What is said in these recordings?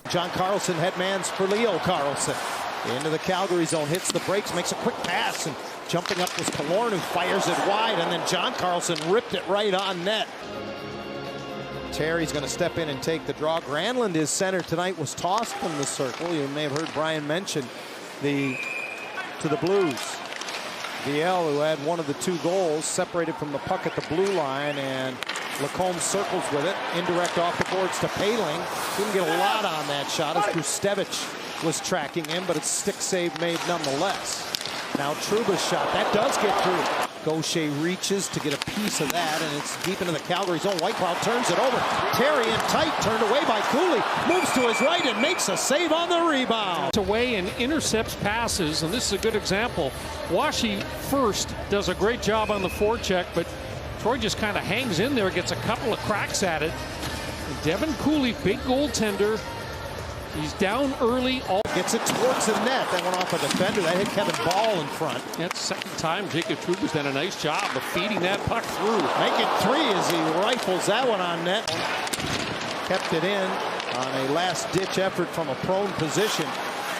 John Carlson headmans for Leo Carlson. Into the Calgary zone, hits the brakes, makes a quick pass, and jumping up was Killorn, who fires it wide, and then John Carlson ripped it right on net. Terry's going to step in and take the draw. Granlund, his center tonight, was tossed from the circle. You may have heard Brian mention to the Blues. VL, who had one of the 2 goals, separated from the puck at the blue line, and Lacombe circles with it. Indirect off the boards to Paling. Didn't get a lot on that shot as Krustevich was tracking him, but it's stick save made nonetheless. Now Trouba's shot, that does get through. Gaucher reaches to get a piece of that, and it's deep into the Calgary zone. Whitecloud turns it over. Terry in tight, turned away by Cooley. Moves to his right and makes a save on the rebound. Away and intercepts passes, and this is a good example. Washi first does a great job on the forecheck, but Troy just kind of hangs in there, gets a couple of cracks at it. And Devin Cooley, big goaltender. He's down early. Gets it towards the net. That went off a defender. That hit Kevin Ball in front. That's the second time Jacob Trouba's done a nice job of feeding that puck through. Make it 3 as he rifles that one on net. Kept it in on a last-ditch effort from a prone position.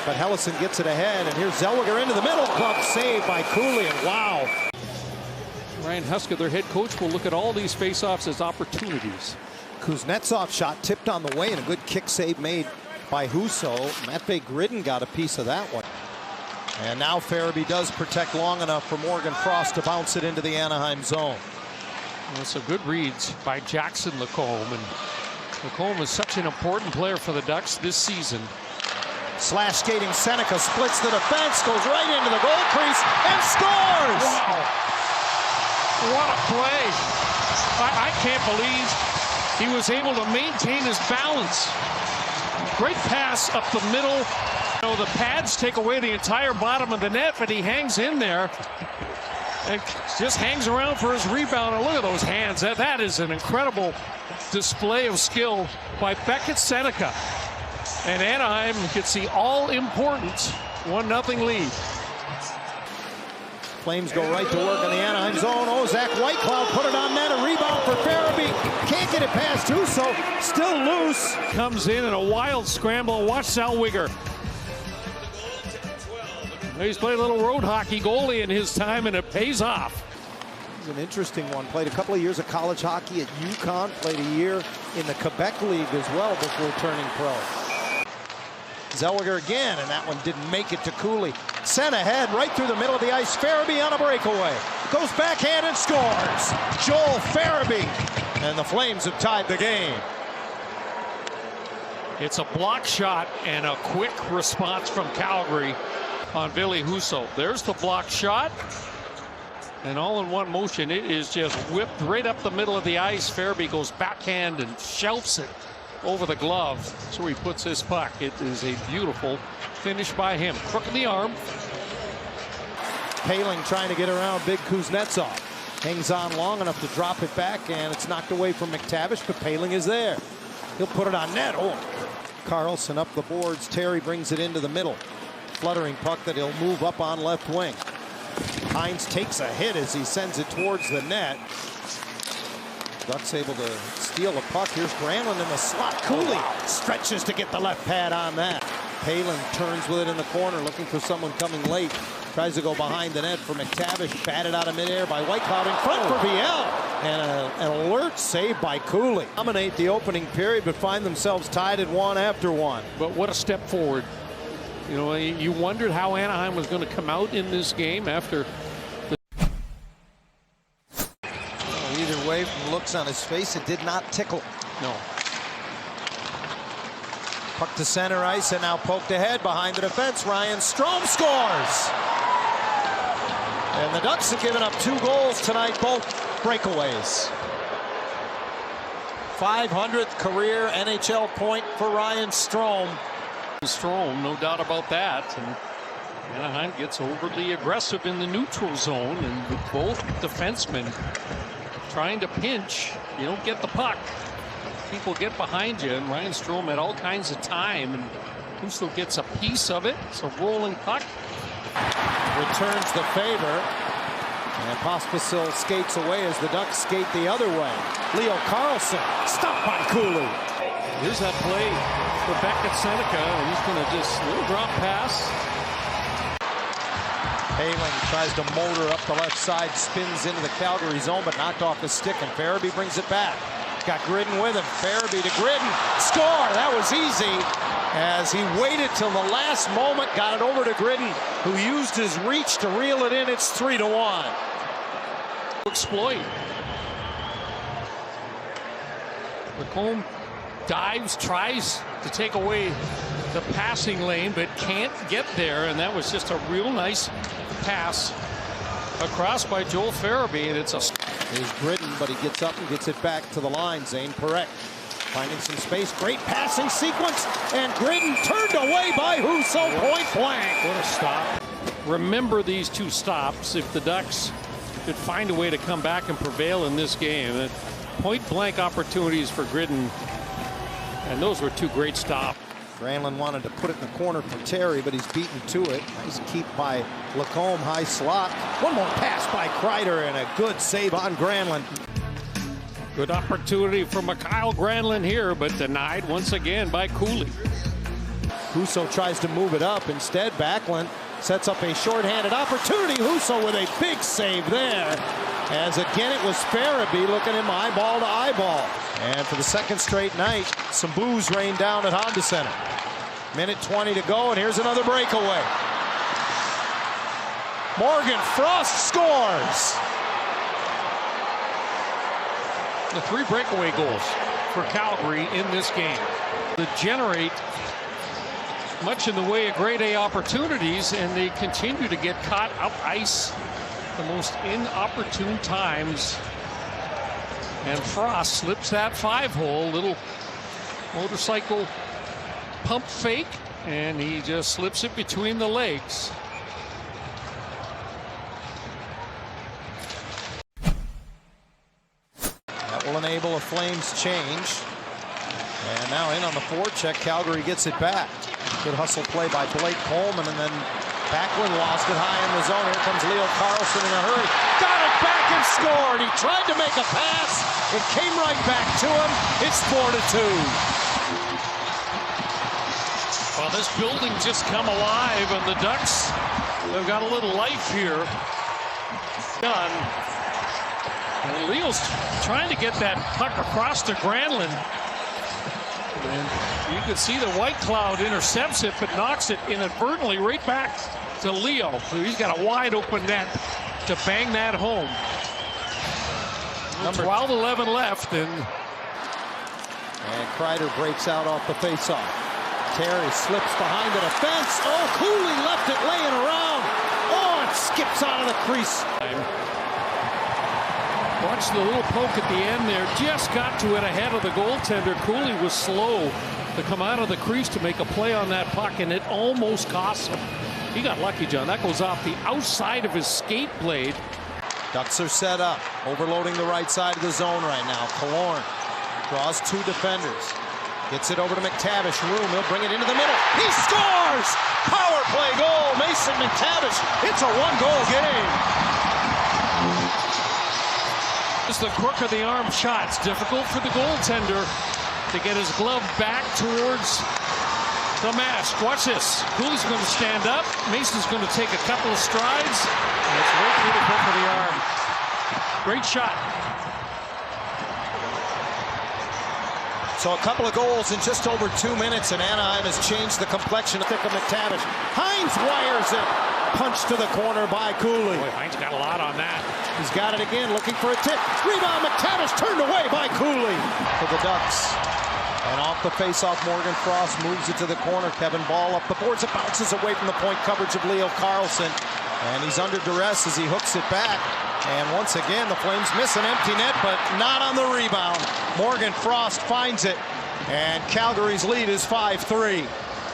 But Hellison gets it ahead. And here's Zellweger into the middle. Club save by Cooley. And wow. Ryan Huska, their head coach, will look at all these faceoffs as opportunities. Kuznetsov shot tipped on the way and a good kick save made by Husso. Matvei Gridin got a piece of that one. And now Farabee does protect long enough for Morgan Frost to bounce it into the Anaheim zone. Well, some good reads by Jackson Lacombe. And Lacombe is such an important player for the Ducks this season. Slash skating Seneca splits the defense, goes right into the goal crease, and scores! Wow. What a play. I can't believe he was able to maintain his balance. Great pass up the middle. You know, the pads take away the entire bottom of the net, but he hangs in there and just hangs around for his rebound. And look at those hands. That is an incredible display of skill by Beckett Seneca. And Anaheim gets the all-important 1-0 lead. Flames go right to work in the Anaheim zone. Oh, Zach Whitecloud put it on net. A rebound for Farabee. Can't get it past Husso. Still loose. Comes in a wild scramble. Watch Zellweger. He's played a little road hockey goalie in his time, and it pays off. He's an interesting one. Played a couple of years of college hockey at UConn. Played a year in the Quebec League as well before turning pro. Zellweger again, and that one didn't make it to Cooley. Sent ahead right through the middle of the ice. Farabee on a breakaway. Goes backhand and scores. Joel Farabee. And the Flames have tied the game. It's a block shot and a quick response from Calgary on Billy Husso. There's the block shot. And all in one motion, it is just whipped right up the middle of the ice. Farabee goes backhand and shelves it over the glove. So he puts his puck. It is a beautiful finish by him. Crook in the arm. Paling trying to get around big Kuznetsov. Hangs on long enough to drop it back, and it's knocked away from McTavish, but Paling is there. He'll put it on net. Oh, Carlson up the boards. Terry brings it into the middle. Fluttering puck that he'll move up on left wing. Hines takes a hit as he sends it towards the net. Ducks able to steal the puck. Here's Granlund in the slot. Cooley stretches to get the left pad on that. Paling turns with it in the corner, looking for someone coming late. Tries to go behind the net for McTavish. Batted out of midair by Whitecloud in front for VL. And an alert save by Cooley. Dominate the opening period, but find themselves tied at 1 after 1. But what a step forward. You know, you wondered how Anaheim was going to come out in this game after. Either way, from looks on his face, it did not tickle. No. Puck to center ice and now poked ahead behind the defense. Ryan Strome scores. And the Ducks have given up 2 goals tonight, both breakaways. 500th career NHL point for Ryan Strome. Strome, no doubt about that. And Anaheim gets overly aggressive in the neutral zone, and with both defensemen trying to pinch, you don't get the puck. People get behind you, and Ryan Strome had all kinds of time, and Husso gets a piece of it. It's a rolling puck. Returns the favor, and Pospisil skates away as the Ducks skate the other way. Leo Carlson stopped by Cooley. Here's that play for Beckett Seneca, and he's going to just little drop pass. Paling tries to motor up the left side, spins into the Calgary zone, but knocked off his stick, and Farabee brings it back. Got Gridden with him. Farabee to Gridden. Score! That was easy. As he waited till the last moment, got it over to Gridden, who used his reach to reel it in. It's 3-1. Exploit. Lacombe dives, tries to take away the passing lane, but can't get there, and that was just a real nice pass across by Joel Farabee, and it's a... Here's Gridden, but he gets up and gets it back to the line. Zane Perrette finding some space. Great passing sequence, and Gridden turned away by Husso, point blank. What a stop. Remember these two stops if the Ducks could find a way to come back and prevail in this game. Point blank opportunities for Gridden, and those were two great stops. Granlund wanted to put it in the corner for Terry, but he's beaten to it. Nice keep by Lacombe, high slot. One more pass by Kreider, and a good save on Granlund. Good opportunity for Kyle Granlund here, but denied once again by Cooley. Husso tries to move it up. Instead, Backlund sets up a shorthanded opportunity. Husso with a big save there. As again, it was Farabee looking him eyeball to eyeball. And for the second straight night, some boos rained down at Honda Center. Minute 20 to go, and here's another breakaway. Morgan Frost scores. The 3 breakaway goals for Calgary in this game that generate much in the way of grade A opportunities, and they continue to get caught up ice the most inopportune times. And Frost slips that 5-hole, little motorcycle pump fake, and he just slips it between the legs. That will enable a Flames change. And now in on the forecheck, Calgary gets it back. Good hustle play by Blake Coleman, and then Backlund lost it high in the zone. Here comes Leo Carlsson in a hurry. Got it back and scored. He tried to make a pass. It came right back to him. It's 4-2. Well, this building just come alive, and the Ducks have got a little life here. Done. And Leo's trying to get that puck across to Granlund. And you can see the White Cloud intercepts it, but knocks it inadvertently right back to Leo. So he's got a wide open net to bang that home. 12-11 left, and Kreider breaks out off the faceoff. Terry slips behind the defense. Oh, Cooley left it laying around. Oh, it skips out of the crease. Watch the little poke at the end there. Just got to it ahead of the goaltender. Cooley was slow to come out of the crease to make a play on that puck, and it almost cost him. He got lucky, John. That goes off the outside of his skate blade. Ducks are set up, overloading the right side of the zone right now. Killorn draws 2 defenders. Gets it over to McTavish. Room, he'll bring it into the middle. He scores! Power play goal, Mason McTavish. It's a 1-goal game. It's the crook of the arm shot. It's difficult for the goaltender to get his glove back towards the mask. Watch this. Cooley's going to stand up. Mason's going to take a couple of strides. And it's right through the crook of the arm. Great shot. So a couple of goals in just over 2 minutes, and Anaheim has changed the complexion of McTavish. Hines wires it. Punch to the corner by Cooley. Boy, Hines got a lot on that. He's got it again, looking for a tip. Rebound, McTavish turned away by Cooley for the Ducks. And off the faceoff, Morgan Frost moves it to the corner. Kevin Ball up the boards. It bounces away from the point coverage of Leo Carlsson. And he's under duress as he hooks it back. And once again, the Flames miss an empty net, but not on the rebound. Morgan Frost finds it, and Calgary's lead is 5-3.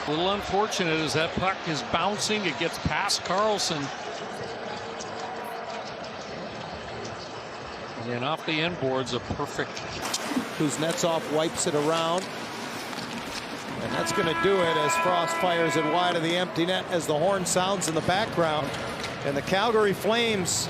A little unfortunate as that puck is bouncing. It gets past Carlsson. And off the end boards, a perfect. Kuznetsov wipes it around. And that's going to do it as Frost fires it wide of the empty net as the horn sounds in the background. And the Calgary Flames